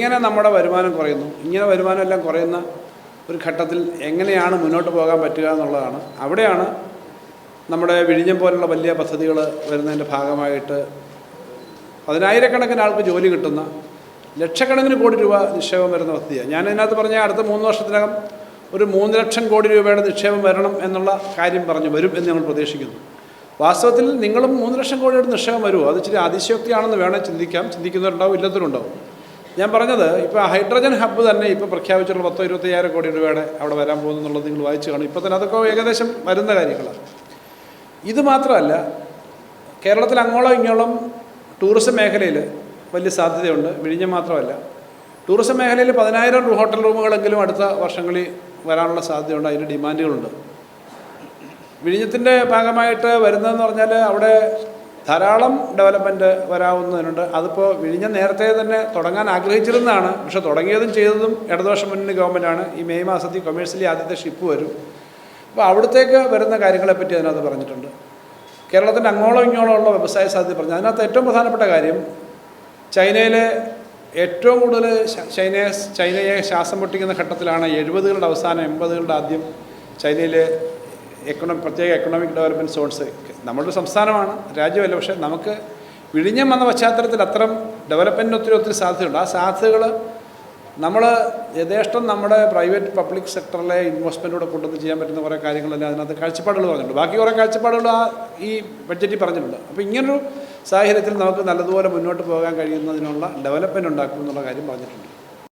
ഇങ്ങനെ നമ്മുടെ വരുമാനം കുറയുന്നു. ഇങ്ങനെ വരുമാനം എല്ലാം കുറയുന്ന ഒരു ഘട്ടത്തിൽ എങ്ങനെയാണ് മുന്നോട്ട് പോകാൻ പറ്റുക എന്നുള്ളതാണ്. അവിടെയാണ് നമ്മുടെ വിഴിഞ്ഞം പോലുള്ള വലിയ പദ്ധതികൾ വരുന്നതിൻ്റെ ഭാഗമായിട്ട് പതിനായിരക്കണക്കിന് ആൾക്ക് ജോലി കിട്ടുന്ന ലക്ഷക്കണക്കിന് കോടി രൂപ നിക്ഷേപം വരുന്ന പദ്ധതിയാണ്. ഞാൻ ഇതിനകത്ത് പറഞ്ഞ അടുത്ത 3 വർഷത്തിനകം ഒരു 3 ലക്ഷം കോടി രൂപയുടെ നിക്ഷേപം വരണം എന്നുള്ള കാര്യം വരും എന്ന് ഞങ്ങൾ പ്രതീക്ഷിക്കുന്നു. വാസ്തവത്തിൽ നിങ്ങളും 3 ലക്ഷം കോടിയുടെ നിക്ഷേപം വരുമോ? അത് ഇച്ചിരി അതിശയോക്തിയാണെന്ന് വേണേൽ ചിന്തിക്കാം. ചിന്തിക്കുന്നവരുണ്ടാവും, ഇല്ലാത്തവരുണ്ടാവും. ഞാൻ പറഞ്ഞത് ഇപ്പോൾ ഹൈഡ്രജൻ ഹബ്ബ് തന്നെ ഇപ്പോൾ പ്രഖ്യാപിച്ചിട്ടുള്ള 10-25 കോടി രൂപയുടെ അവിടെ വരാൻ പോകുന്നു എന്നുള്ളത് നിങ്ങൾ വായിച്ചു കാണും. ഇപ്പോൾ തന്നെ അതൊക്കെ ഏകദേശം വരുന്ന കാര്യങ്ങളാണ്. ഇത് മാത്രമല്ല, കേരളത്തിൽ അങ്ങോളം ഇങ്ങോളം ടൂറിസം മേഖലയിൽ വലിയ സാധ്യതയുണ്ട്. വിഴിഞ്ഞം മാത്രമല്ല, ടൂറിസം മേഖലയിൽ 10,000 ഹോട്ടൽ റൂമുകളെങ്കിലും അടുത്ത വർഷങ്ങളിൽ വരാനുള്ള സാധ്യതയുണ്ട്. അതിന് ഡിമാൻഡുകളുണ്ട്. വിഴിഞ്ഞത്തിൻ്റെ ഭാഗമായിട്ട് വരുന്നതെന്ന് പറഞ്ഞാൽ അവിടെ ധാരാളം ഡെവലപ്മെൻറ്റ് വരാവുന്നതിനുണ്ട്. അതിപ്പോൾ വിഴിഞ്ഞം നേരത്തെ തന്നെ തുടങ്ങാൻ ആഗ്രഹിച്ചിരുന്നതാണ്. പക്ഷേ തുടങ്ങിയതും ചെയ്തതും ഇടതുപക്ഷ മുന്നണി ഗവൺമെൻറ്റാണ്. ഈ മെയ് മാസത്തിൽ കൊമേഴ്സ്യലി ആദ്യത്തെ ഷിപ്പ് വരും. അപ്പോൾ അവിടത്തേക്ക് വരുന്ന കാര്യങ്ങളെപ്പറ്റി അതിനകത്ത് പറഞ്ഞിട്ടുണ്ട്. കേരളത്തിൻ്റെ അങ്ങോളം ഇങ്ങോളം ഉള്ള വ്യവസായ സാധ്യത പറഞ്ഞു. അതിനകത്ത് ഏറ്റവും പ്രധാനപ്പെട്ട കാര്യം ചൈനയിലെ ഏറ്റവും കൂടുതൽ ചൈനയെ ശ്വാസം പൊട്ടിക്കുന്ന ഘട്ടത്തിലാണ് 70കളുടെ അവസാനം 80കളുടെ ആദ്യം ചൈനയിലെ പ്രത്യേക എക്കണോമിക് ഡെവലപ്മെൻറ്റ് സോൺസ്. നമ്മുടെ സംസ്ഥാനമാണ്, രാജ്യമല്ല. പക്ഷേ നമുക്ക് വിഴിഞ്ഞം വന്ന പശ്ചാത്തലത്തിൽ അത്തരം ഡെവലപ്മെൻറ്റിന് ഒത്തിരി സാധ്യതയുണ്ട്. ആ സാധ്യതകൾ നമ്മൾ യഥേഷ്ടം നമ്മുടെ പ്രൈവറ്റ് പബ്ലിക് സെക്ടറിലെ ഇൻവെസ്റ്റ്മെൻറ്റൂടെ കൊണ്ടുവന്ന് ചെയ്യാൻ പറ്റുന്ന കുറേ കാര്യങ്ങളെല്ലാം അതിനകത്ത് കാഴ്ചപ്പാടുകൾ പറഞ്ഞിട്ടുണ്ട്. ബാക്കി കുറേ കാഴ്ചപ്പാടുകൾ ഈ ബഡ്ജറ്റിൽ പറഞ്ഞിട്ടുണ്ട്. അപ്പോൾ ഇങ്ങനൊരു സാഹചര്യത്തിൽ നമുക്ക് നല്ലതുപോലെ മുന്നോട്ട് പോകാൻ കഴിയുന്നതിനുള്ള ഡെവലപ്മെൻറ്റ് ഉണ്ടാക്കും എന്നുള്ള കാര്യം പറഞ്ഞിട്ടുണ്ട്.